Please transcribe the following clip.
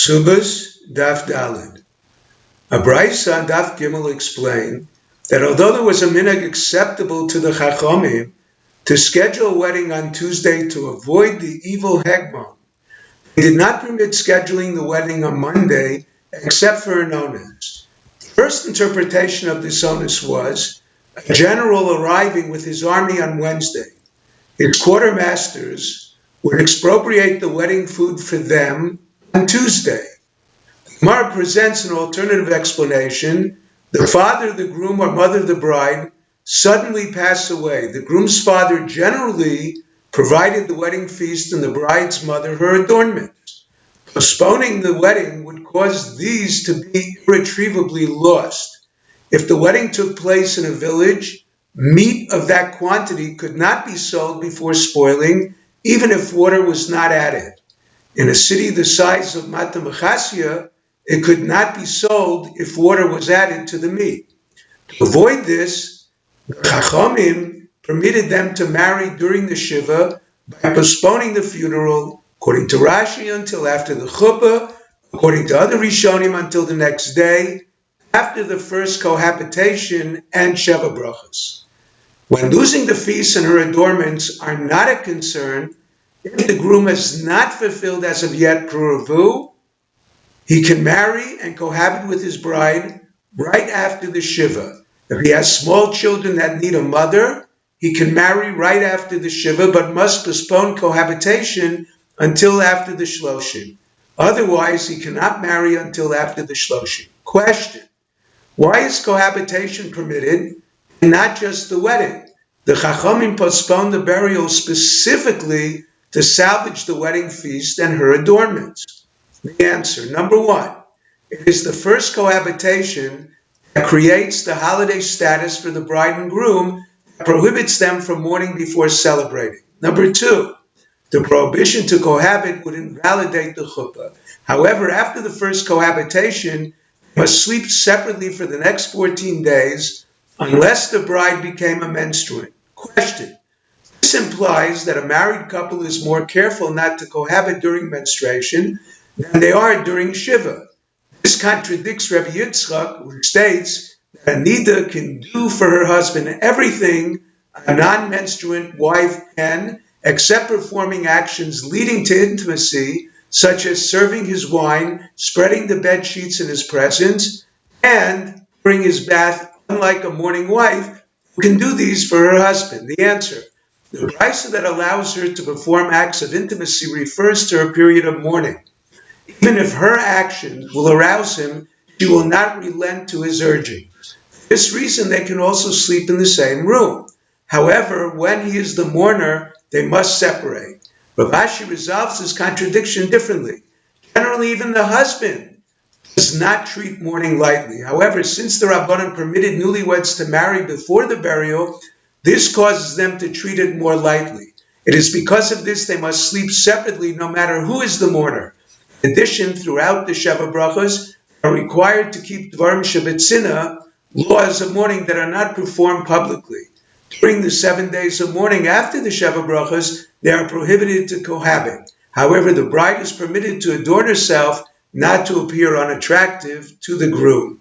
Subas Daf Daled. A Brisa on Daf Gimel explained that although there was a minhag acceptable to the Chachamim to schedule a wedding on Tuesday to avoid the evil Hegmon, they did not permit scheduling the wedding on Monday except for an onus. The first interpretation of this onus was a general arriving with his army on Wednesday. His quartermasters would expropriate the wedding food for them on Tuesday. Gemara presents an alternative explanation. The father of the groom or mother of the bride suddenly passed away. The groom's father generally provided the wedding feast and the bride's mother her adornments. Postponing the wedding would cause these to be irretrievably lost. If the wedding took place in a village, meat of that quantity could not be sold before spoiling, even if water was not added. In a city the size of Matamachasia, it could not be sold if water was added to the meat. To avoid this, the Chachamim permitted them to marry during the Shiva by postponing the funeral, according to Rashi, until after the Chuppah, according to other Rishonim, until the next day, after the first cohabitation and Sheva Brachas. When losing the feast and her adornments are not a concern, if the groom has not fulfilled as of yet Puravu, he can marry and cohabit with his bride right after the Shiva. If he has small children that need a mother, he can marry right after the Shiva, but must postpone cohabitation until after the Shloshim. Otherwise, he cannot marry until after the Shloshim. Question: why is cohabitation permitted and not just the wedding? The Chachamim postponed the burial specifically to salvage the wedding feast and her adornments. The answer: number one, it is the first cohabitation that creates the holiday status for the bride and groom that prohibits them from mourning before celebrating. Number two, the prohibition to cohabit would invalidate the chuppah. However, after the first cohabitation, they must sleep separately for the next 14 days unless the bride became a menstruant. Question: this implies that a married couple is more careful not to cohabit during menstruation than they are during Shiva. This contradicts Rabbi Yitzchak, who states that a nida can do for her husband everything a non-menstruant wife can, except performing actions leading to intimacy, such as serving his wine, spreading the bed sheets in his presence, and pouring his bath, unlike a mourning wife, who can do these for her husband. The answer: the brisa that allows her to perform acts of intimacy refers to her period of mourning. Even if her actions will arouse him, she will not relent to his urging. For this reason, they can also sleep in the same room. However, when he is the mourner, they must separate. Rav Ashi resolves this contradiction differently. Generally, even the husband does not treat mourning lightly. However, since the Rabbanan permitted newlyweds to marry before the burial, this causes them to treat it more lightly. It is because of this they must sleep separately no matter who is the mourner. In addition, throughout the Sheva Brachas, they are required to keep Dvarim Shebetzina, laws of mourning that are not performed publicly. During the 7 days of mourning after the Sheva Brachas, they are prohibited to cohabit. However, the bride is permitted to adorn herself, not to appear unattractive to the groom.